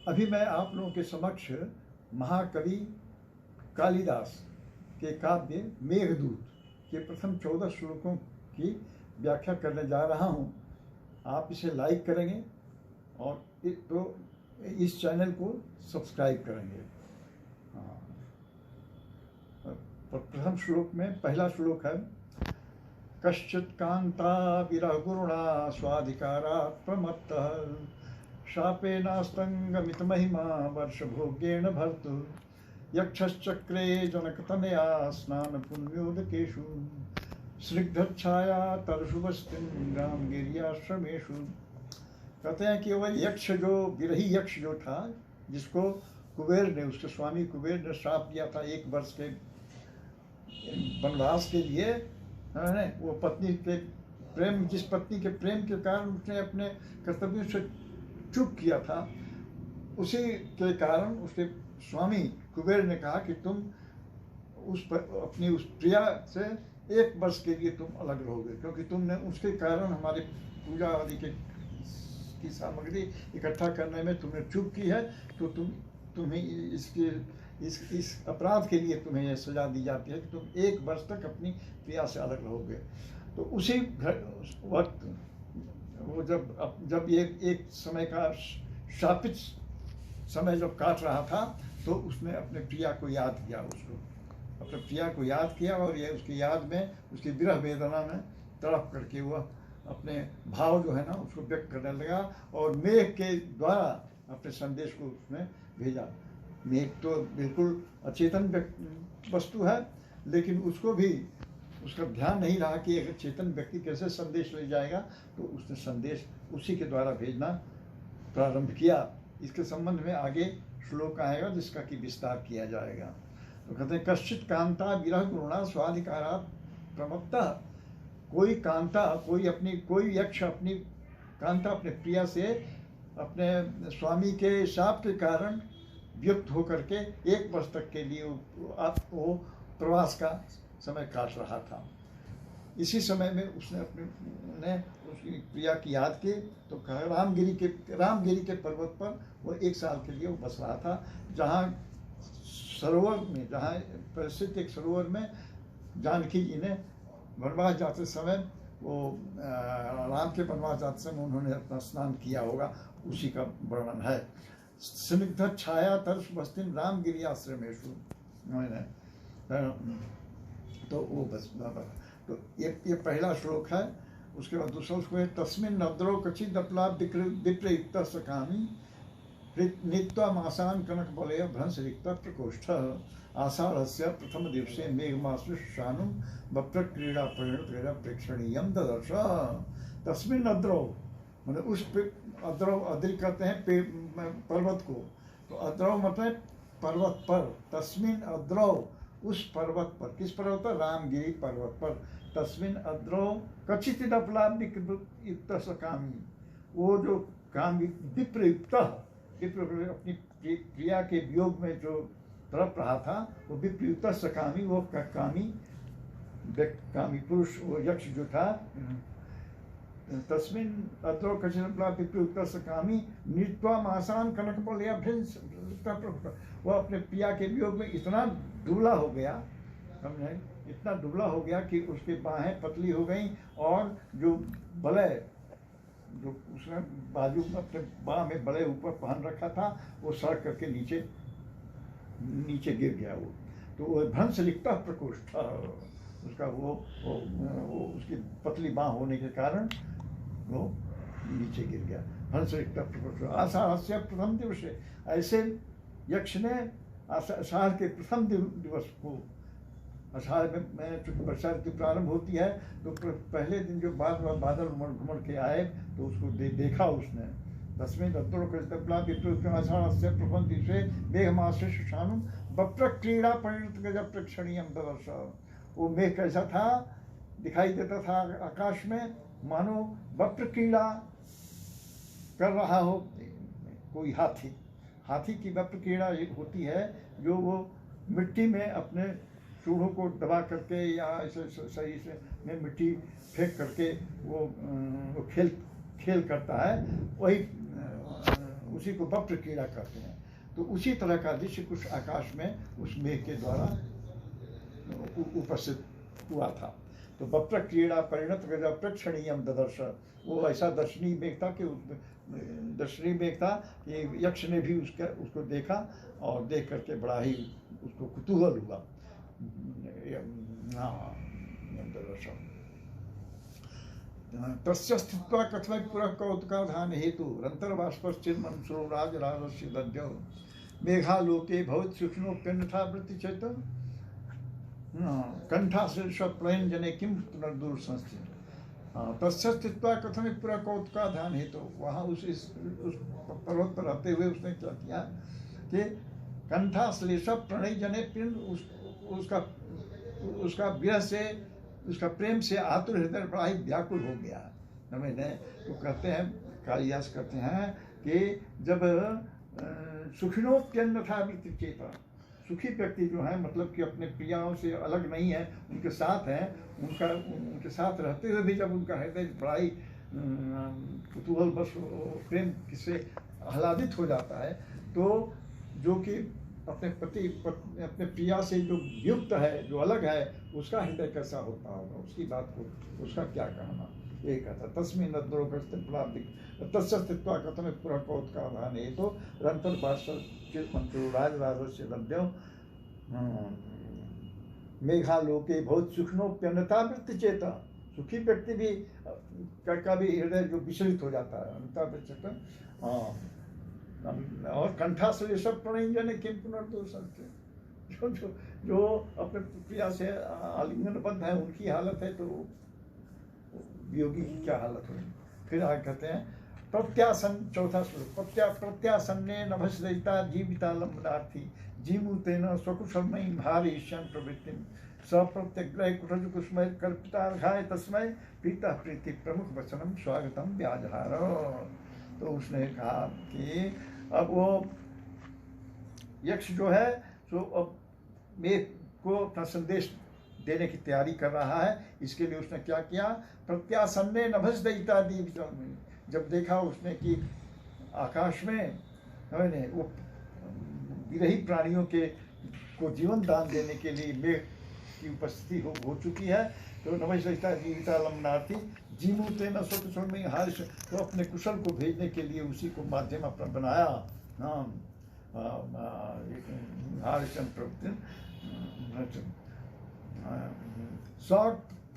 अभी मैं आप लोगों के समक्ष महाकवि कालिदास के काव्य मेघदूत के प्रथम 14 श्लोकों की व्याख्या करने जा रहा हूँ। आप इसे लाइक करेंगे और इस चैनल को सब्सक्राइब करेंगे। हाँ, प्रथम श्लोक में पहला श्लोक है, कश्चित् कांता विरह गुरुणा स्वाधिकारात् प्रमत्तः शापेनास्तंगमित महिमा वर्षभोग्येन भर्तु यक्षश्चक्रे जनकतनया स्नान पुण्योदकेषु स्निग्धच्छाया तरशुवस्तिं रामगिर्याश्रमेषु। कहते हैं कि वह यक्ष जो विरही यक्ष जो था, जिसको कुबेर ने, उसके स्वामी कुबेर ने श्राप दिया था 1 वर्ष के वनवास के लिए। वो पत्नी के प्रेम, जिस पत्नी के प्रेम के कारण उसने अपने कर्तव्यों से चूक किया था, उसी के कारण उसके स्वामी कुबेर ने कहा कि तुम अपनी उस प्रिया से 1 वर्ष के लिए तुम अलग रहोगे, क्योंकि तुमने उसके कारण हमारे पूजा आदि की सामग्री इकट्ठा करने में तुमने चूक की है, तो तुम्हें इस अपराध के लिए तुम्हें यह सजा दी जाती है कि तुम 1 वर्ष तक अपनी प्रिया से अलग रहोगे। तो उसी वक्त वो जब ये एक समय का शापित समय जब काट रहा था, तो उसने अपने प्रिया को याद किया, अपने प्रिया को याद किया, और ये उसकी याद में, उसकी विरह वेदना में तड़प करके वह अपने भाव जो है ना उसको व्यक्त करने लगा, और मेघ के द्वारा अपने संदेश को उसने भेजा। मेघ तो बिल्कुल अचेतन वस्तु है, लेकिन उसको भी उसका ध्यान नहीं रहा कि एक चेतन व्यक्ति कैसे संदेश ले जाएगा, तो उसने संदेश उसी के द्वारा भेजना प्रारंभ किया। इसके संबंध में आगे श्लोक आएगा जिसका कि विस्तार किया जाएगा। तो कहते हैं, कश्चित् कांता विरह गुरुणा स्वाधिकारात् प्रमत्तः। कोई कांता, कोई यक्ष अपनी कांता, अपने प्रिया से अपने स्वामी के शाप के कारण व्युक्त होकर के 1 वर्ष तक के लिए वो प्रवास का समय काट रहा था। इसी समय में उसने उसकी प्रिया की याद की, तो कहा रामगिरी के पर्वत पर वो 1 साल के लिए वो बस रहा था, जहाँ सरोवर में, जहाँ प्रसिद्ध एक सरोवर में जानकी जी ने वनवास जाते समय, वो राम के वनवास जाते समय उन्होंने अपना स्नान किया होगा, उसी का वर्णन है। स्निग्ध छाया तरस बस्तिन रामगिरी आश्रमेषु। तो वो बस, तो ये पहला श्लोक है। उसके बाद दूसरा श्लोक है, तस्मिन् नद्रो कचिदप्ला विप्रयुक्त सकामी नित्वामासान कनक बलय भ्रंश रिक्त प्रकोष्ठ आषाढ़स्य प्रथम दिवसे मेघमाश्लिशानुं वप्र क्रीड़ा परिणत प्रेक्षणीयम ददर्श। तस्मिन् नद्रो, मतलब उस अद्रव, अद्रि कहते हैं पर्वत को, तो अद्रव मतलब पर्वत पर। तस्मिन् अद्रव, उस पर्वत पर। किस पर्वत पर? रामगिरी पर्वत पर। तस्मिन् अद्रव कचिदिदप्लावियुक्त सकामी, वो जो कामी विप्रयुक्त, अपनी प्रिया के वियोग में जो तड़प रहा था, वो विप्रयुक्त सकामी, वो कामी पुरुष, वो यक्ष जो था। तस्मिन् अद्रव कचिदिदप्लावियुक्त सकामी नृत्वामासान कनक बलय भ्रंश। वो अपने प्रिया के वियोग में इतना दुबला हो गया, समझे, इतना दुबला हो गया कि उसकी बाहें पतली हो गईं, और जो बलय जो उसने बाजू में अपने बाह में बलय ऊपर पहन रखा था, वो सड़क करके नीचे गिर गया। वो तो वो भ्रंश लिखता प्रकोष्ठ, उसका वो उसकी पतली बाह होने के कारण वो नीचे गिर गया। भ्रंश लिखता प्रकोष्ठ। आषाढ़स्य प्रथम दिवस, ऐसे यक्ष ने आषाढ़ के प्रथम दिवस को, आषाढ़ में चूंकि वर्षा ऋतु प्रारंभ होती है, तो पहले दिन जो बादल घुमड़ के आए, तो उसको देखा उसने। तस्मिन् अद्रव कचिदप्लावियुक्त आषाढ़स्य प्रथम दिवसे मेघमाश्लिशानुं वप्र क्रीड़ा परिणत गज प्रेक्षणीयम ददर्श। वो मेघ कैसा था, दिखाई देता था आकाश में, मानो वप्र क्रीड़ा कर रहा हो कोई हाथी की वप्र क्रीड़ा होती है, जो वो मिट्टी में अपने चूड़ों को दबा करके या ऐसे सही से में मिट्टी फेंक करके वो खेल करता है, वही उसी को वप्र क्रीड़ा कहते हैं। तो उसी तरह का दृश्य कुछ आकाश में उस मेघ के द्वारा उपस्थित हुआ था। तो वप्र क्रीड़ा परिणत प्रेक्षणीयम ददर्श, वो ऐसा दर्शनीय मेघ था कि दर्शनीय मेघ था कि यक्ष ने भी उसको देखा और देख करके बड़ा ही उसको कुतूहल हुआ। तस्य स्थित्वा कथम पुरः कौतुकाधान हेतु रंतर्बाष्पश्चिन्मंसुराज राजस्य दद्यो मेघालोके भवत् सूक्ष्मोप्यन्यथा वृत्ति चेत कंठाश्लेष प्रयंजने किम पुनर्दूर संस्थित। तस्य स्थित्वा कथम पुरः कौतुकाधान हेतु, वहाँ उस पर्वत पर रहते हुए उसने क्या किया कि कंठाश्लेष प्रणय जने पिंड उसका विरह से, उसका प्रेम से आतुर हृदय बड़ा ही व्याकुल हो गया। मैंने तो कहते हैं, कालिदास कहते हैं कि जब सुखिनोप्यन्यथा वृत्ति चेता, सुखी व्यक्ति जो है मतलब कि अपने प्रियाओं से अलग नहीं है, उनके साथ है, उनके साथ रहते हुए भी जब उनका हृदय बड़ा ही कुतूहल बस प्रेम से आह्लादित हो जाता है, तो जो कि अपने अपने प्रिया से जो युक्त है, जो अलग है, उसका हृदय कैसा होता होगा, उसकी बात को, उसका क्या कहना। ये कहता तस्मिन् तस्तित्वा कथम पुरः कौतुकाधान हेतु रंतर्बाष्पश्चिन्मंसुराज दद्यो मेघालोके बहुत सुखनोप्यन्यथा वृत्ति चेता, सुखी व्यक्ति भी का भी हृदय जो विचलित हो जाता है अनता। और कंठाश्लेष प्रणयजने किम पुनर्दूर संस्थित, जो अपने प्रिया से आलिंगनबद्ध है, उनकी हालत है, तो वियोगी की क्या हालत होगी। फिर आगे कहते हैं प्रत्यासन, चौथा श्लोक, प्रत्यासन्ने नभस्दयिता जीवितालंबनार्थी जीमूतेन स्वकुशलमयी भारिष्यन् प्रवृत्तिं सप्रत्यग्रह कुटज कुसुमय कल्पितार्घाय तस्मै पीता प्रीति प्रमुख वचनम स्वागतम व्याजहार। तो उसने कहा कि अब वो यक्ष जो है सो अब मेघ को अपना संदेश देने की तैयारी कर रहा है। इसके लिए उसने क्या किया, प्रत्यासन्ने नभस्दयिता दीविता, जब देखा उसने कि आकाश में वो विरही प्राणियों को जीवन दान देने के लिए मेघ की उपस्थिति हो चुकी है, तो नभस्दयिता जीविता लम्नार्थी जीमूते न स्वकुशल में हारिश, तो अपने कुशल को भेजने के लिए उसी को माध्यम अपना बनाया। हारिशन प्रवृत्ति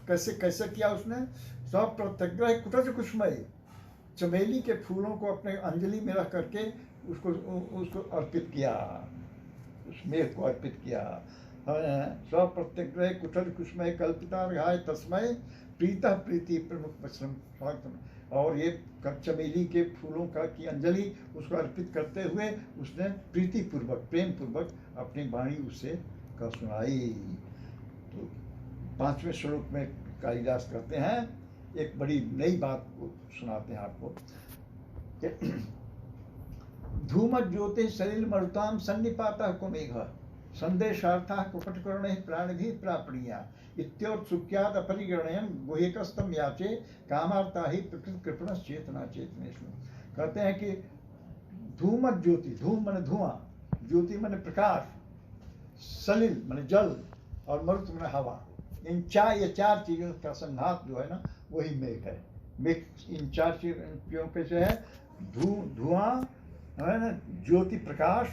कैसे कैसे किया उसने, सब प्रत्यग्रह कुटज कुसुमय, चमेली के फूलों को अपने अंजलि में रख करके उसको अर्पित किया, उस मेघ को अर्पित किया। स्व प्रत्यग्रह कुटज कुसुमय कल्पितार्घाय तस्मय प्रीतः प्रीति प्रमुख वचनम स्वागतम, और ये चमेली के फूलों का की अंजलि उसको अर्पित करते हुए उसने प्रीति पूर्वक, प्रेम पूर्वक अपनी वाणी उससे का सुनाई। तो 5वें श्लोक में कालिदास कहते हैं, एक बड़ी नई बात को सुनाते हैं आपको। धूम ज्योति सलिल मरुताम सन्निपातः को मेघ संदेशार्थः कुपटकर्णे प्राणिभिः प्रापणीया इत्योत्सुक्यात् अपरिगणयन् गुहेकस्तम याचे कामार्ता ही प्रकृति कृपणस् चेतना चेतनेषु। कहते हैं कि धूम ज्योति, धूम माने धुआं, ज्योति माने प्रकाश, सलिल माने जल, और मरुत माने हवा। इन ये चार चीजों का संघात जो है ना, वही मेघ है। मेघ इन चार चीजों पे से है, धुआं है ना, ज्योति प्रकाश,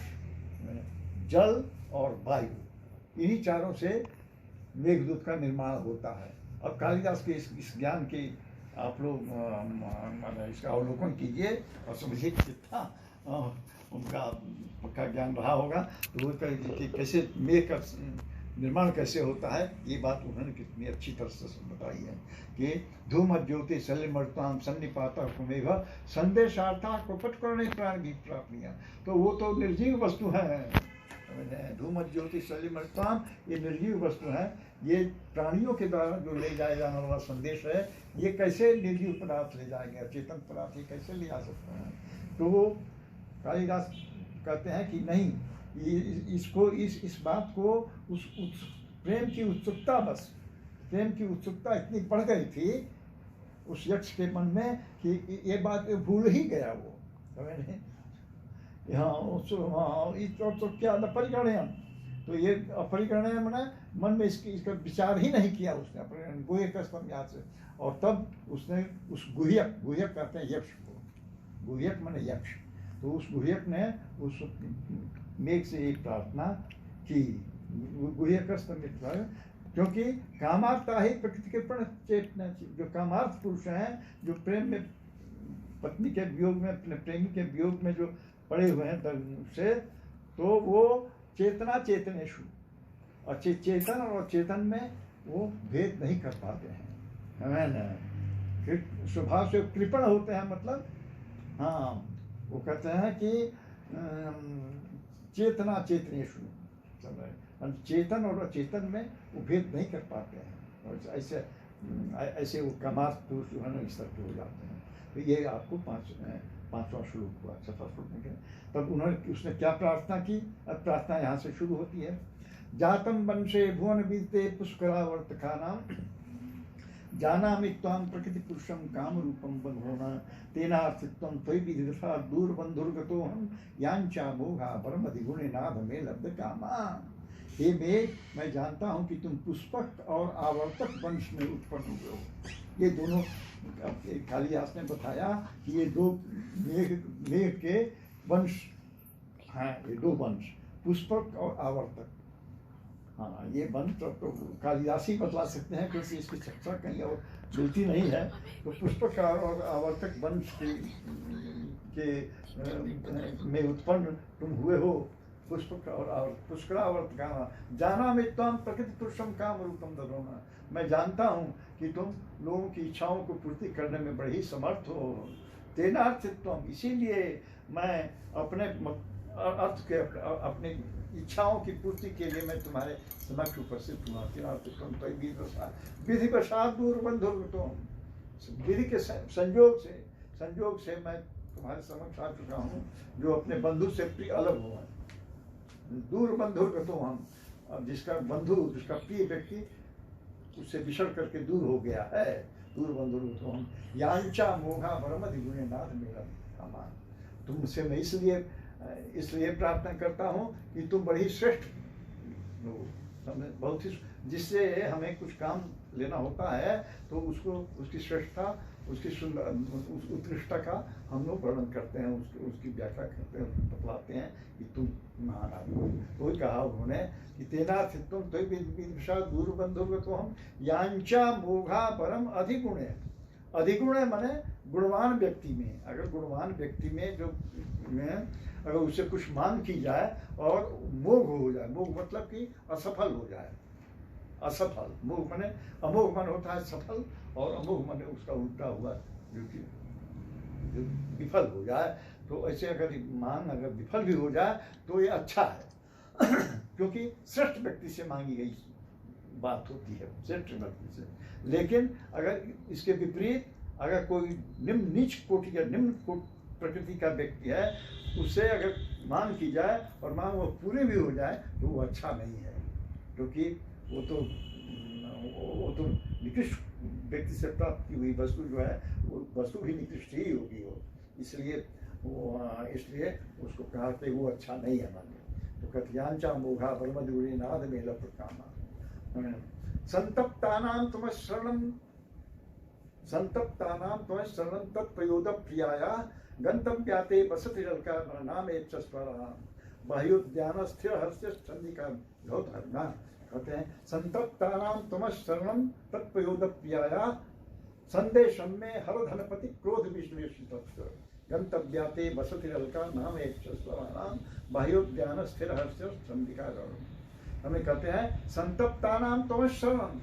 जल और वायु, इन्हीं चारों से मेघदूत का निर्माण होता है। अब कालिदास के इस ज्ञान के आप लोग इसका अवलोकन कीजिए और समझिए कितना उनका पक्का ज्ञान रहा होगा। तो वो कि कैसे मेघ का निर्माण कैसे होता है, ये बात उन्होंने कितनी अच्छी तरह से बताई है कि धूम ज्योति सलिमर्ताम सन्निपाता कुमेघ संदेशार्था कुपटकर्णे प्राणिभिः प्रापणीया। तो वो तो निर्जीव वस्तु है, धूम ज्योति सलिमर्ताम, ये निर्जीव वस्तु है। ये प्राणियों के द्वारा जो ले जाया जाने वाला संदेश है, ये कैसे निर्जीव पदार्थ ले जाएंगे, अचेतन पदार्थ ये कैसे ले जा सकते हैं। तो वो कालिदास कहते हैं कि नहीं, इसको इस बात को उस प्रेम की उत्सुकता, बस प्रेम की उत्सुकता इतनी बढ़ गई थी उस यक्ष के मन में कि ये बात भूल ही गया वो। तो क्या अपरिकरणयम, तो ये अपरिकरणयम मैंने मन में इसका विचार ही नहीं किया उसने, अपरिकरण गुह्य का स्तंभ यहाँ से, और तब उसने उस गुह्यक, गुह्यक कहते हैं यक्ष को, गुह्यक माने यक्ष, तो उस गुह्यक ने उस मेघ से एक प्रार्थना की, गुह्यक का स्तंभ, क्योंकि कामार्था ही प्रकृति के प्रण चेतना, जो कामार्थ पुरुष हैं, जो प्रेम में पत्नी के वियोग में, अपने प्रेमी के वियोग में जो पड़े हुए हैं दर्द से, तो वो चेतना चेतनेशु, और चेतन और चेतन में वो भेद नहीं कर पाते हैं, है ना, स्वभाव से कृपण होते हैं, मतलब हाँ, वो कहते हैं कि चेतना चेतनेशु, चेतन और अचेतन में वो भेद नहीं कर पाते हैं, और ऐसे वो कामार्थ पुरुष जो है ना इस तरह के हो जाते हैं। तो ये आपको पांचवा श्लोक हुआ, छठा श्लोक में। तब उन्होंने उसने क्या प्रार्थना की, अब प्रार्थना यहाँ से शुरू होती है। जातम वंशे भुवन बीते पुष्करावर्त खानाम जानामि त्वां प्रकृति पुरुषम काम रूपम बंधोना तेनार्थित्वं त्वयि विधिदशा दूर बंधुर्गतोहम यांचा मोघा परम अधिगुणे नाद में लब्ध कामा। हे मेघ, मैं जानता हूँ कि तुम पुष्पक और आवर्तक वंश में उत्पन्न हुए हो। ये दोनों, कालिदास ने बताया कि ये दो मेघ के वंश हैं, ये दो वंश, पुष्पक और आवर्तक। हाँ, ये वंश तो कालिदास ही बतला सकते हैं, क्योंकि इसकी चर्चा कहीं और मिलती नहीं है। तो पुष्पक और आवर्तक वंश में उत्पन्न तुम हुए हो, पुष्पक और पुष्करावर्त का जाना में त्वं प्रकृति पुरुषम काम रूपम दरोना, मैं जानता हूँ कि तुम लोगों की इच्छाओं को पूर्ति करने में बड़े ही समर्थ हो। तेनार्थित्वम, इसीलिए मैं अपने अर्थ के, अपने इच्छाओं की पूर्ति के लिए मैं तुम्हारे समक्ष उपस्थित हुआ। तेनार्थित्वम त्वयि विधिवशात् दूर बंधुर्गतोहम, विधि के संयोग से मैं तुम्हारे समक्ष आ चुका हूँ, जो अपने बंधु से प्रिय अलग हुआ। दूर बंधुर्गतोहम, अब जिसका बंधु, जिसका प्रिय व्यक्ति उससे बिछड़ करके दूर हो गया है, दूर बंधुर्गतोहम यांचा मोघा परम अधिगुणे नाद मेरा कामा। तुमसे मैं इसलिए प्रार्थना करता हूँ कि तुम बड़ी श्रेष्ठ हो, बहुत ही, जिससे हमें कुछ काम लेना होता है तो उसको, उसकी श्रेष्ठता, उसकी उस उत्कृष्टता का हम लोग वर्णन करते हैं, उसकी व्याख्या करते हैं, बतलाते हैं कि तुम महान आदमी। तो ही कहा उन्होंने कि तेनार्थित्वं त्वयि विधिवशात् दूर बंधुर्गतोहम यांचा मोघा परम अधिगुण है। अधिगुण माने गुणवान व्यक्ति में, अगर गुणवान व्यक्ति में जो अगर उससे कुछ मांग की जाए और मोघ हो जाए, मोघ मतलब कि असफल हो जाए, असफल, मोघ माने, अमोघ मन होता है सफल, और अमोघ माने उसका उल्टा हुआ, जो कि विफल हो जाए। तो ऐसे अगर मांग अगर विफल भी हो जाए तो ये अच्छा है क्योंकि श्रेष्ठ व्यक्ति से मांगी गई बात होती है, श्रेष्ठ व्यक्ति से। लेकिन अगर इसके विपरीत अगर कोई निम्न नीच कोटि या निम्न प्रकृति का व्यक्ति है, उससे अगर मांग की जाए और मांग वो पूरी भी हो जाए तो वो अच्छा नहीं है, क्योंकि वो तो निकृष्ट व्यक्ति से प्राप्त की हुई वस्तु जो है वो वस्तु भी निकृष्ट ही होगी वो, इसलिए उसको कहा कि वो अच्छा नहीं है मान्य। तो कथयांचा मोघा परमधुरी नाद में लपकामा संतप्तानां तुम शरणं तत्प्रयोद प्रियाया गंतव्याते बसति जलका नाम एक चस्वरा बाह्योद्यान स्थिर हर्ष्य चंदिका बहुत हरना। कहते हैं संतप्तानां तुम शरणं तत्प्रयोद प्रियाया संदेशम में हर धनपति क्रोध विश्लेषित गंतव्याते बसति जलका नाम एक चस्वरा बाह्योद्यान स्थिर हर्ष्य चंदिका। हमें कहते हैं संतप्तानां तुम शरणं,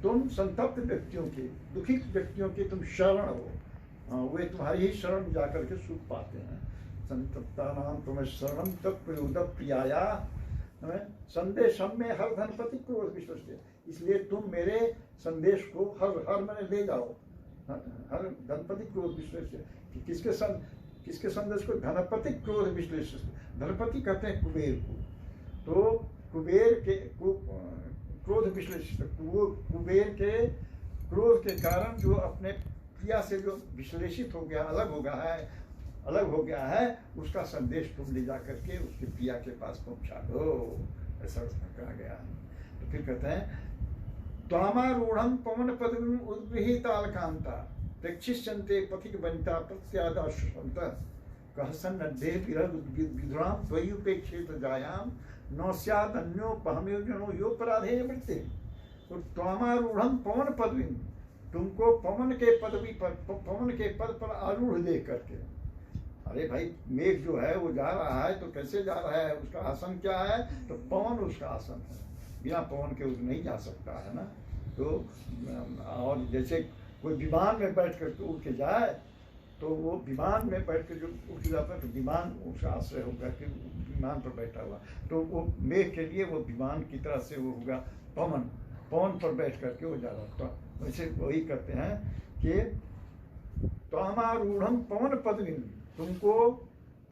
तुम संतप्त व्यक्तियों के, दुखी व्यक्तियों के तुम शरण हो, वे तुम्हारी ही शरण में जाकर के सुख पाते हैं। संतप्तानां तुम शरणं तत्प्रयोद प्रियाया संदेशम में हर धनपति क्रोध विश्लेषित, इसलिए तुम मेरे संदेश को हर मैंने ले जाओ, हर धनपति क्रोध विश्लेषित। किसके संदेश को? धनपति क्रोध विश्लेषित। धनपति कहते हैं कुबेर को, तो कुबेर के क्रोध विश्लेषित, कुबेर के क्रोध के कारण जो अपने प्रिया से जो विश्लेषित हो गया, अलग हो गया है, अलग हो गया है, उसका संदेश तुम ले जा करके उसके पिया के पास पहुंचा दो, ऐसा उसमें कहा गया है। तो फिर कहते हैं त्वामारूढ़ं पवन पदवीं उद्गृहीतालकांता प्रेक्षिष्यन्ते पथिक वनिता प्रत्यादाश्रवन्तः कहसन नड्डे विधुरां त्वय्युपेक्षित जायां न स्यादन्योपहमयोजनो योपराधे वृत्ते। तो त्वामारूढ़ं पवन पदवीं, तुमको पवन के पदवी पर, पवन के पद पर आरूढ़ ले करके। अरे भाई मेघ जो है वो जा रहा है, तो कैसे जा रहा है, उसका आसन क्या है, तो पवन उसका आसन है, बिना पवन के वो नहीं जा सकता है ना। तो और जैसे कोई विमान में बैठ करके उड़ के जाए, तो वो विमान में बैठ कर जो उठ जाता है, तो विमान उसका आश्रय होगा कि विमान पर बैठा हुआ, तो वो मेघ के लिए वो विमान की तरह से वो होगा पवन, पवन पर बैठ करके वो जा रहा। तो वैसे वही करते हैं कि त्वामारूढ़ं पवन पदवीं, तुमको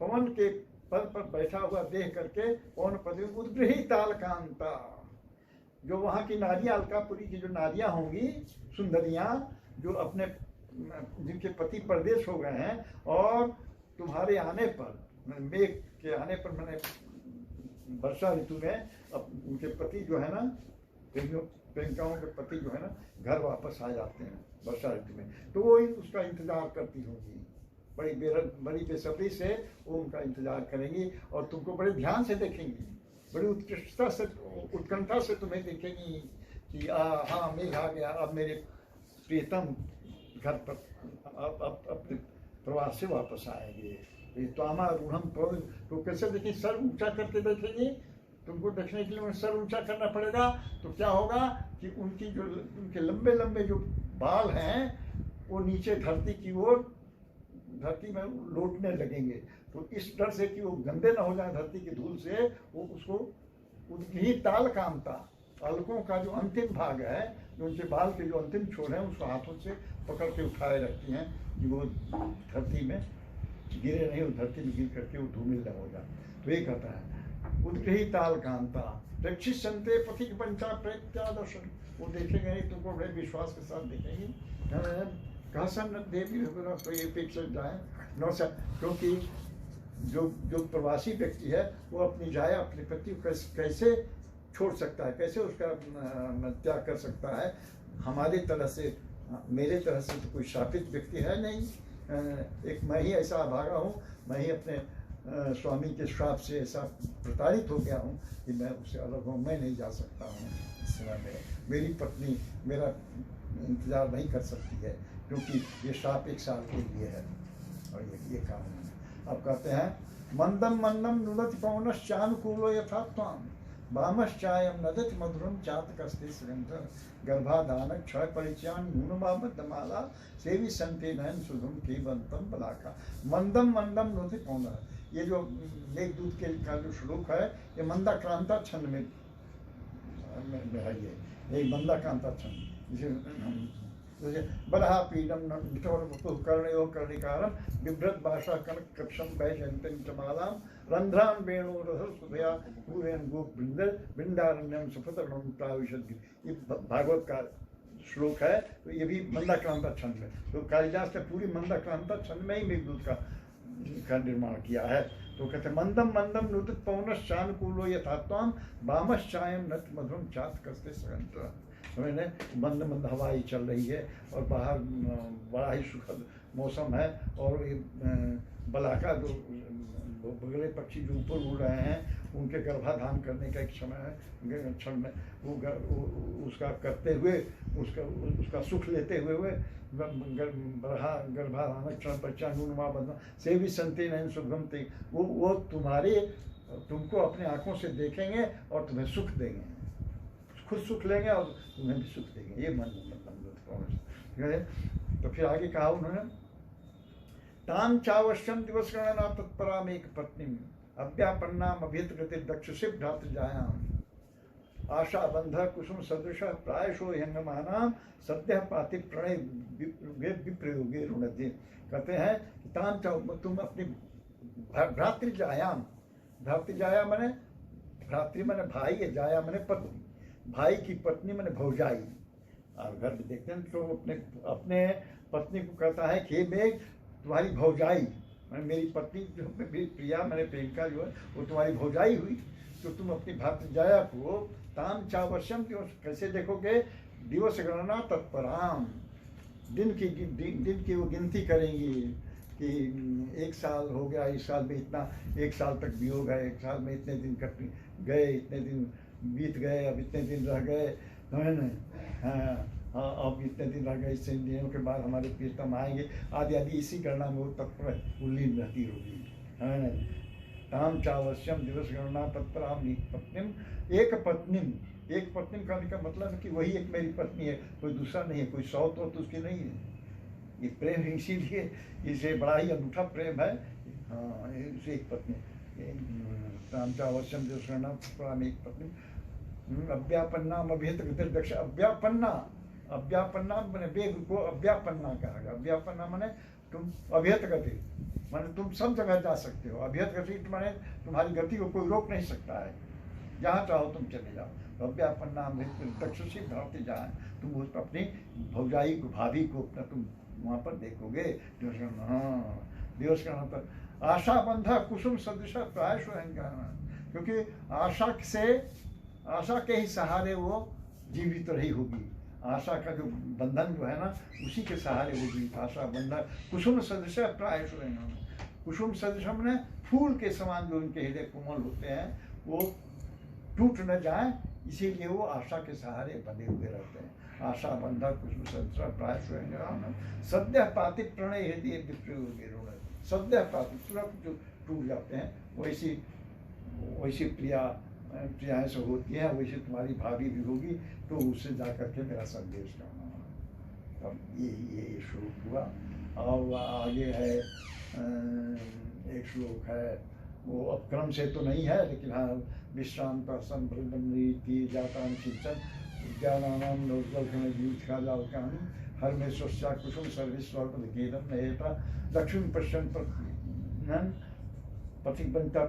पवन के पद पर बैठा हुआ देख करके पवन पदवीं उद्गृहीतालकांता, जो वहाँ की नारियां, अलकापुरी की जो नारियां होंगी सुंदरियां, जो अपने जिनके पति परदेश हो गए हैं, और तुम्हारे आने पर, मेघ के आने पर, मैंने वर्षा ऋतु में उनके पति जो है ना, प्रेमिकाओं के पति जो है ना घर वापस आ जाते हैं वर्षा ऋतु में, तो वो उसका इंतजार करती होंगी, बड़ी बेसब्री से वो उनका इंतजार करेंगी, और तुमको बड़े ध्यान से देखेंगी, बड़ी उत्कृष्टता से, उत्कंठा से तुम्हें देखेंगी कि हाँ मेघ आ गया, अब मेरे प्रियतम घर पर अब अपने प्रवास से वापस आएंगे। त्वामारूढ़ं पवन, तो कैसे देखें, सर ऊंचा करके देखेंगे, तुमको देखने के लिए उन्हें सर ऊंचा करना पड़ेगा, तो क्या होगा कि उनकी जो, उनके लंबे लंबे जो बाल हैं वो नीचे धरती की ओर, धरती में लौटने लगेंगे, तो इस डर से कि वो गंदे ना हो जाए धरती की धूल से, वो उसको उद्गृहीतालकांता, अलकों का जो अंतिम भाग है, जो उनके बाल के जो अंतिम छोर हैं, उसको हाथों से पकड़ के उठाए रखती हैं कि वो धरती में गिरे नहीं, वो धरती में गिर करके वो धूमिल न हो जाए। तो ये कहता है उद्गृहीतालकांता प्रेक्षिष्यन्ते पथिक पंचा प्रत्यादर्शन, वो देखेंगे नहीं, तुमको बड़े विश्वास के साथ देखेंगे। कहसन देवी तो ये अपेक्षा जाए नौ से, क्योंकि जो प्रवासी व्यक्ति है वो अपनी जाया, अपने पति को कैसे छोड़ सकता है, कैसे उसका त्याग कर सकता है। हमारे तरह से, मेरे तरह से तो कोई शापित व्यक्ति है नहीं, एक मैं ही ऐसा अभागा हूँ, मैं ही अपने स्वामी के श्राप से ऐसा प्रताड़ित हो गया हूँ कि मैं उससे अलग हूँ, मैं नहीं जा सकता हूँ इस समय में, मेरी पत्नी मेरा इंतजार नहीं कर सकती है, क्योंकि ये श्राप 1 साल के लिए है, और ये काम है। अब कहते हैं मंदम मंदम नुदति पवनश्चानुकूलो यथा त्वां वामश्चायं नदति मधुरम चातकस्ते सुगंध गर्भाधान क्षय परिचयान न्यूनमाबद्धमाला सेवी संते नयन सुधुम केवंतम बलाका। मंदम मंदम नुदति पवन, ये जो मेघदूत के का जो श्लोक है, ये मंदाक्रांता छंद में है, ये मंदाक्रांता छंद, जैसे बरहा पीडम कर्णयो कर्णिकारम बिभ्रत भाषा कनक कक्षम वैजयंतीं चमालां रंध्रान वेणु रसर सुधया पूरेन गोप वृंदारण्यम सुफतरणं प्राविशद। ये भागवत का श्लोक है, तो ये भी मंदाक्रांता छंद में, तो कालिदास ने पूरी मंदाक्रांता छंद में ही मेघदूत का निर्माण किया है। तो कहते मंदम मंदम नुदित पवनश्चानुकूलो यथा त्वां वामश्चायं नत मधुरम चात कस्ते सुगंध। मैंने मंद मंद हवाई चल रही है, और बाहर बड़ा ही सुखद मौसम है, और ये बलाका जो बगले पक्षी जो ऊपर उड़ रहे हैं, उनके गर्भाधान करने का एक समय है, क्षण में वो उसका करते हुए, उसका सुख लेते हुए गर्भाधान क्षण बच्चा नूनमा बदना सेवी संते नयन सुगम ते, वो तुमको अपने आंखों से देखेंगे और तुम्हें सुख देंगे, खुद सुख लेंगे और तुम्हें भी सुख देंगे। ये मन तो फिर आगे कहा उन्होंने ताम चावश्यम दिवस गणना तत्पराम एक पत्नी अव्यापन्नाम अभित गति दक्षिण भ्रातृजायाम आशा बंध कुसुम सदृश प्रायशो यंगमानाम सद्य पाति प्रणय विप्रयोगे रुणति। कहते हैं ताम चाव, तुम अपनी भ्रातृजायाम, भ्रातृजाया माने भ्रातृ माने भाई है, जाया माने पत्नी, भाई की पत्नी माने भौजाई। और घर में देखते हैं तो अपने पत्नी को कहता है कि मेघ तुम्हारी भौजाई, मेरी पत्नी जो मेरी प्रिया मैंने प्रेमिका जो है वो तुम्हारी भौजाई हुई, तो तुम अपनी भातृजाया को ताम चावश्यम कैसे देखोगे, दिवस गणना तत्पराम, दिन की वो गिनती करेंगी कि 1 साल हो गया, इस साल में इतना, 1 साल तक भी हो गए, 1 साल में इतने दिन कट गए, इतने दिन बीत गए, अब इतने दिन रह गए, है ना, हाँ अब इतने दिन रह गए, इससे दिनों के बाद हमारे प्रियतम आएंगे, आदि आदि, इसी गणना में वो तत्पर उल्लीन रहती होगी, है ना। ताम चावश्यम दिवस गणना तत्पराम पत्नीम एक पत्नीम, एक पत्नी का मतलब है कि वही एक मेरी पत्नी है, कोई दूसरा नहीं है, कोई सौत तो उसकी नहीं है। ये प्रेम इसीलिए इसे बड़ा ही अनूठा प्रेम है। हाँ, इसे एक पत्नी ताम चावश्यम दिवस गणना तत्पराम एक पत्नी अव्यापन्ना अभ्यत दक्ष, अव्यापन्ना मैंने वेग को अव्यापन्ना कहा गया। अव्यापन्ना माने तुम अभ्यत गति, माने तुम सब जगह जा सकते हो। अभ्यत गति माने तुम्हारी गति को कोई रोक नहीं सकता है, जहाँ चाहो तुम चले जाओ। तो अव्यापन्ना दक्ष से भावते जाए, तुम उस अपनी भौजाई को, भाभी को अपना तुम वहाँ पर देखोगे। हाँ, दिवस का पर आशा बंधा कुसुम सदृश प्राय स्वयं, क्योंकि आशा के ही सहारे वो जीवित रही होगी। आशा का जो बंधन जो है ना, उसी के सहारे वो जीवित। आशा बंधन कुसुम सदृश प्राय स्वयं, कुसुम सदृश ने फूल के समान जो उनके हृदय कोमल होते हैं वो टूट न जाए, इसीलिए वो आशा के सहारे बंधे हुए रहते हैं। आशा बंधा कुसुम सदृश प्राय स्वयं, सद्य पाति प्रणय हृदय विप्रयोग, सद्य पाति तुरंत जो टूट जाते हैं, वैसी प्रियाएं से होती हैं, वैसे तुम्हारी भाभी भी होगी, तो उससे जा करके मेरा संदेश करना। अब ये श्लोक हुआ। और आगे है एक श्लोक है, वो अब क्रम से तो नहीं है, लेकिन हाँ, विश्राम प्रसन्न ब्रह्मनीति जातान सिंचन ज्ञानानाम नौजल हर में स्वस्या कुसुम सर्विस्वल्प गीतम नयेता दक्षिण पश्चिम पथिक बनता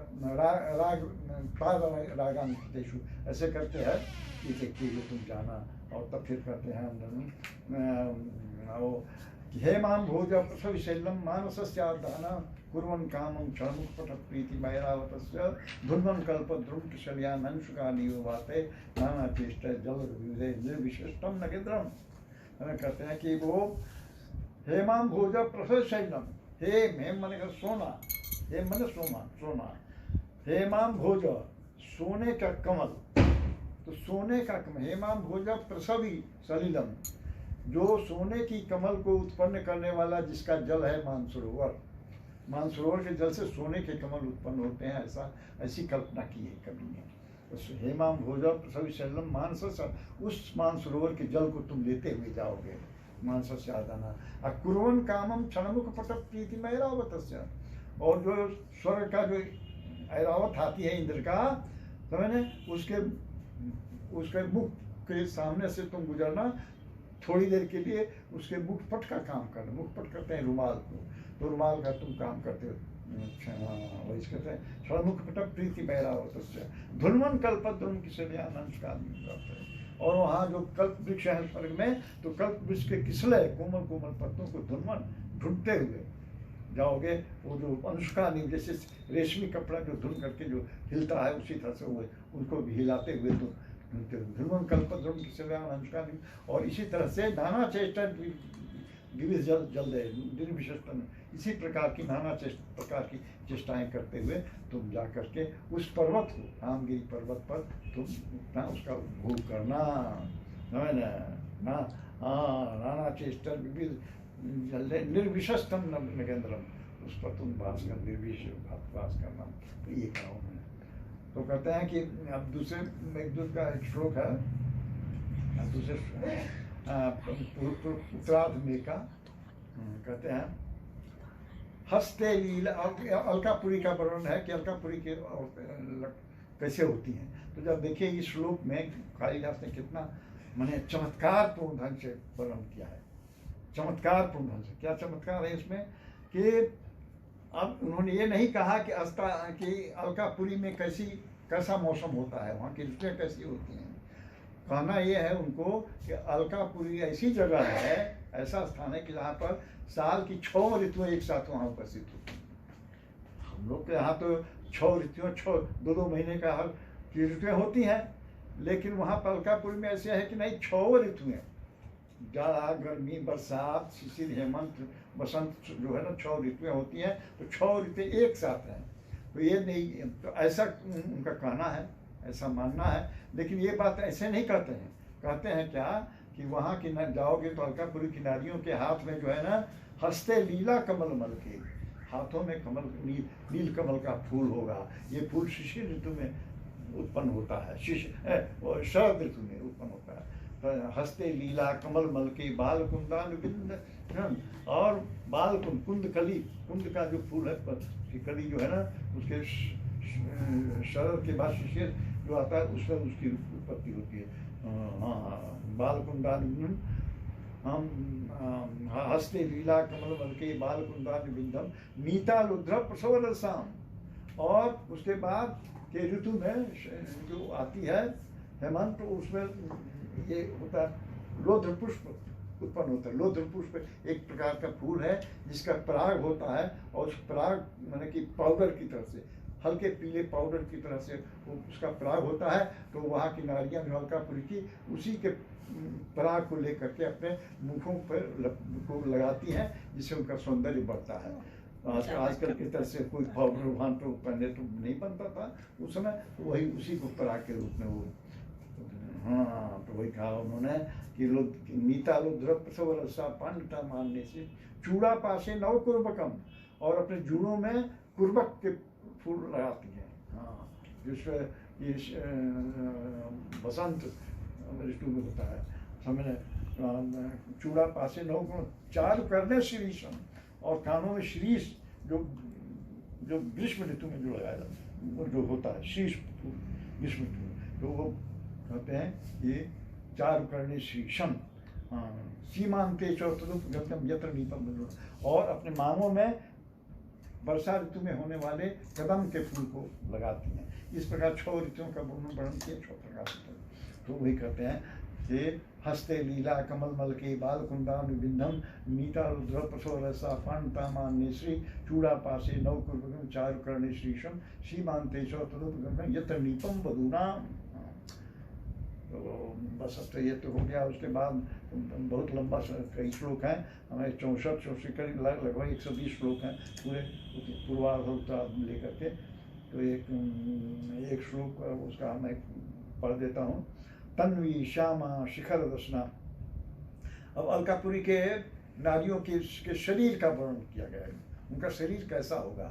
रागांतेषु, ऐसे करते हैं कि देखते हुए तुम जाना। और तब फिर करते हैं हे माम भोज प्रसव शैलम मानसस्यादान कुर्वन् कामं क्षणमुखपट प्रीति मैरावतस्य धुन्वन् कल्प ध्रुवशल्यान अंशुकालियो वाते नाना चेष्ट जल निर्विशिष्टम नगेन्द्रम। हमें कहते हैं कि वो हे माम भोज प्रसव शैलम, हे हेम मन का सोना, हे मन सोना, हेमाम भोज सोने का कमल, तो सोने का कमल, हेमाम भोज प्रसवी सलिलम, जो सोने की कमल को उत्पन्न करने वाला जिसका जल है मानसरोवर, मानसरोवर के जल से सोने के कमल उत्पन्न होते हैं, ऐसी कल्पना की है कभी ने। तो हेमाम भोज प्रसवी सलिलम मानस, उस मानसरोवर के जल को तुम लेते हुए जाओगे, मानस से आदाना कुर्वन् कामम क्षणमुख पट प्रीति मैरावतस्य, और जो स्वर्ग का जो ऐरावत हाथी है इंद्र का, समझने, उसके मुख के सामने से तुम गुजरना, थोड़ी देर के लिए उसके मुख पट का काम करना। मुख पट करते हैं रुमाल को, तो रुमाल का तुम काम करते हो, वही कहते हैं क्षणमुख पट प्रीति मैरावतस्य धुन्वन् कल्प ध्रुव किसल्यान अंशकालियो। और वहाँ जो कल्प वृक्ष है स्वर्ग में, तो कल्प वृक्ष के किसले कोमल कोमल पत्तों को धुन्वन् ढूंढते हुए जाओगे। वो जो अनुष्का नहीं, जैसे रेशमी कपड़ा जो धुन करके जो हिलता है, उसी तरह से वो उनको भी हिलाते हुए तो ध्रुवन कल्प ध्रुव किसल्यान अनुष्का नहीं। और इसी तरह से नाना चेष्टा गिरिश जल दे निर्विशेषण, इसी प्रकार की नाना प्रकार की चेष्टाएं करते हुए तुम जा करके उस पर्वत को, रामगिरी पर्वत पर तुम ना उसका भोग करना, नाना चेष्टा निर्विशस्तम नगेंद्रम, उस पर तुम वास कर, निर्विश वास करना। तो ये कहा उन्होंने। तो कहते हैं कि अब दूसरे मेघदूत का एक श्लोक है, दूसरे उत्तरार्ध में का कहते हैं हस्ते लीला, अलकापुरी का वर्णन है कि अलकापुरी के कैसे होती हैं। तो जब देखिए इस श्लोक में कालिदास ने कितना माने चमत्कारपूर्ण ढंग से वर्णन किया है, चमत्कारपूर्ण ढंग से। क्या चमत्कार है इसमें कि अब उन्होंने ये नहीं कहा कि अलकापुरी में कैसा मौसम होता है, वहाँ की ऋतुएं कैसी होती हैं। कहना ये है उनको कि अलकापुरी ऐसी जगह है, ऐसा स्थान है कि जहाँ पर साल की 6 ऋतुएं एक साथ वहाँ उपस्थित होती हैं। हम लोग के यहाँ तो 6 ऋतुएं, 2-2 महीने का हर की ऋतुएं होती हैं, लेकिन वहाँ पर अलकापुरी में ऐसे है कि नहीं, 6 ऋतुएं, जाड़ा, गर्मी, बरसात, शिशिर, हेमंत, बसंत, जो है ना 6 ऋतुएं होती हैं। तो 6 ऋतुएं एक साथ हैं। तो ये नहीं, तो ऐसा उनका कहना है, ऐसा मानना है। लेकिन ये बात ऐसे नहीं कहते हैं। कहते हैं क्या कि वहाँ की न जाओगे तो अलकापुरी की नारियों के हाथ में जो है ना, हंसते लीला कमल मल के, हाथों में कमल, नील कमल का फूल होगा। ये फूल शिशिर ऋतु में उत्पन्न होता है, शरद ऋतु में उत्पन्न होता है। हंसते लीला कमल मल के बाल कुंदान बिंद, और बाल कुंद कली, कुंद का जो फूल है, कली जो है ना, उसके शरद के बाद शिशिर जो आता है, उसमें उसकी उत्पत्ति होती है। हाँ, बाल कुंदान, हम हंसते लीला कमल मल के बाल कुंदान बिंदम मीता रुद्र प्रसव रसाम। और उसके बाद के ऋतु में जो आती है हेमंत, तो उसमें ये होता है लोध्र पुष्प उत्पन्न होता है। लोध्र पुष्प एक प्रकार का फूल है जिसका पराग होता है, और उस पराग माने कि पाउडर की तरह से, हल्के पीले पाउडर की तरह से वो उसका पराग होता है। तो वहाँ की नारियाँ जो अलकापुरी की, उसी के पराग को लेकर के अपने मुखों पर को लगाती हैं, जिससे उनका सौंदर्य बढ़ता है। आजकल की तरह से कोई पाउडर वहाँ तो पहले तो नहीं बनता था उस समय, तो वही उसी को पराग के रूप में वो, हाँ, तो वही कहा उन्होंने कि लोग नीता लो द्रव रसा पांडता मानने से चूड़ा पासे नव कुर्बकम, और अपने जूड़ों में कुर्बक के फूल लगाती हैं। हाँ, जिसमें ये बसंत ऋतु में होता है। समझे, चूड़ा पासे नव गुण, चारु करने श्रीशम, और कानों में शीश, जो ग्रीष्म ऋतु में जो लगाया जाता है, जो होता है शीश ग्रीष्म ऋतु में, तो वो कहते हैं ये चारु करने शीशम। सीमांते चौतम यत्र नीपम, और अपने मांगों में वर्षा ऋतु में होने वाले कदम के फूल को लगाती हैं। इस प्रकार 6 ऋतुओं का वर्णन किया 6 प्रकार से। तो वही कहते हैं कि हस्ते लीला कमल मल के बाल कुंदान बिंदम नीता रुद्र प्रसव रसा पांडता मान्य श्री चूड़ा पासे नव कुर्बकम चारु करणे श्रीशम सीमांते चौतम यत्र नीपम बधूनाम। तो बस अब तो ये तो हो गया। उसके बाद बहुत लंबा कई श्लोक हैं, हमें 64 करीब लगभग 120 श्लोक हैं पूरे पूर्वार्ध लेकर के। तो एक श्लोक उसका मैं पढ़ देता हूँ। तन्वी श्यामा शिखर दर्शना। अब अलकापुरी के नारियों के शरीर का वर्णन किया गया है, उनका शरीर कैसा होगा,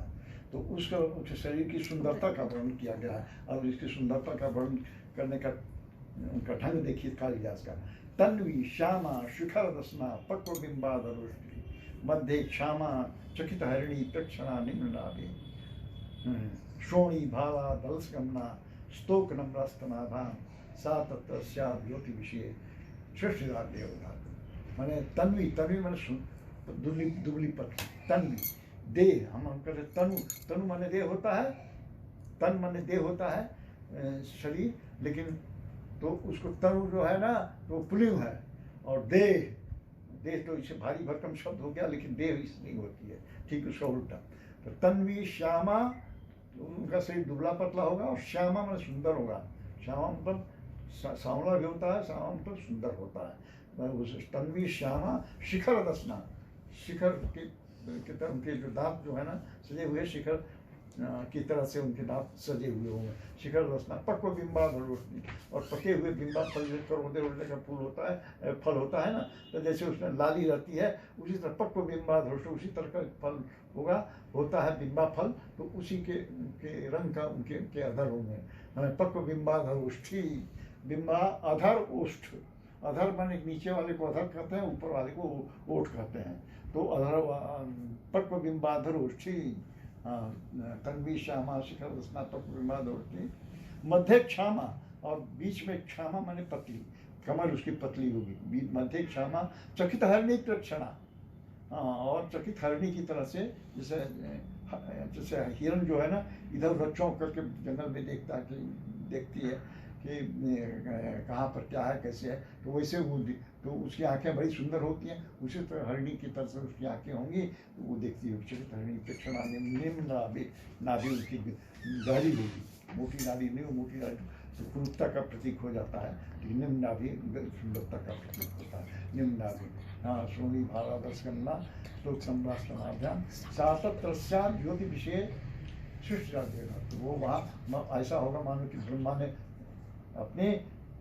तो उसके शरीर की सुंदरता का वर्णन किया गया है। अब इसकी सुंदरता का वर्णन करने का उनका ढंग देखिए कालिदास का। तन्वी श्यामा शिखर दर्शना पक्व बिंबाधरुष्टि मध्य क्षामा चकित हरिणी प्रक्षणा निम्नाभि श्रोणी भावा दलसगमना स्तोक नम्रस्तनाभाम सा तत्स्या ज्योति विषय सृष्टिदार देवता। माने तन्वी माने दुबली पतली, तन्वी देह, हम कहते तनु माने देह होता है, तन माने देह होता है शरीर, लेकिन तो उसको तनु जो है ना तो पुलिंग है, और देह तो इससे भारी भरकम शब्द हो गया, लेकिन देह इसलिए होती है, ठीक उसका उल्टा। तो तन्वी श्यामा, तो उनका शरीर दुबला पतला होगा, और श्यामा मतलब सुंदर होगा। श्यामा मतलब सांवला भी होता है, श्यामा मतलब सुंदर होता है। उस तन्वी श्यामा शिखर दसना, शिखर के उनके जो दांत जो है ना सजे हुए, शिखर की तरह से उनके दांत सजे हुए होंगे। शिखर दसना पक्व बिंबाधर रोशनी, और पके हुए बिंबा फल करोड़े का फूल होता है, फल होता है ना, तो जैसे उसमें लाली रहती है उसी तरह पक्व बिंबाधर, उसी तरह का फल होता है बिंबा फल, तो उसी के रंग का उनके अधर होंगे। हमें पक्व बिंबाधर ओष्ठी, बिंबा अधर ओष्ठ, अधर माने नीचे वाले को अधर कहते हैं, ऊपर वाले को ओठ कहते हैं। तो अधर पक्व बिंबाधर ओष्ठी तन्वी श्यामा शिखर दसना पक्व बिंबाधर ओष्ठी मध्य क्षामा, और बीच में क्षामा माने पतली, कमर उसकी पतली होगी। मध्य क्षामा चकित हरणी प्रक्षणा, और चकित हरणी की तरह से, जैसे हिरण जो है ना इधर उधर चौंक करके जंगल में देखती है, कि कहाँ पर क्या है कैसे है, तो वैसे वो तो उसकी आंखें बड़ी सुंदर होती हैं, उसी तरह हरिणी की तरह से उसकी आंखें होंगी, तो वो देखती है चरित हरिणी प्रेक्षणा निम्न नाभि उसकी गहरी होगी, मोटी नाभि नहीं, वो मोटी नाभि तो क्रूरता का प्रतीक हो जाता है, लेकिन निम्न नाभि सुंदरता का प्रतीक होता है। निम्न नाभि, हाँ, सोनी भारादर्श गन्ना श्लोक सम्राष्ट्रमाभ्याम सातत्रस्याम ज्योति विषय सृष्टि देगा, तो वो वहाँ ऐसा होगा मानो कि ब्रह्मा ने अपने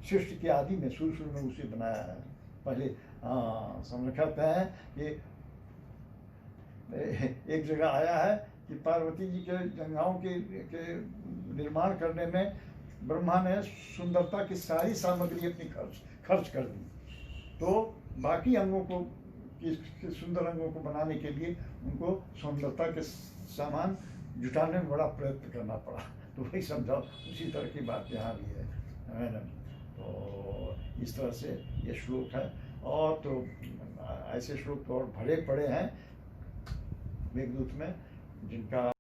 सृष्टि के आदि में शुरू में उसे बनाया है। पहले समझते हैं कि एक जगह आया है कि पार्वती जी के गंगाओं के निर्माण करने में ब्रह्मा ने सुंदरता की सारी सामग्री अपनी खर्च कर दी, तो बाकी अंगों को सुंदर अंगों को बनाने के लिए उनको सुंदरता के सामान जुटाने में बड़ा प्रयत्न करना पड़ा। तो वही समझाओ, उसी तरह की बात यहाँ भी है ना। तो इस तरह से ये श्लोक है, और तो ऐसे श्लोक तो और भरे पड़े हैं मेघदूत में जिनका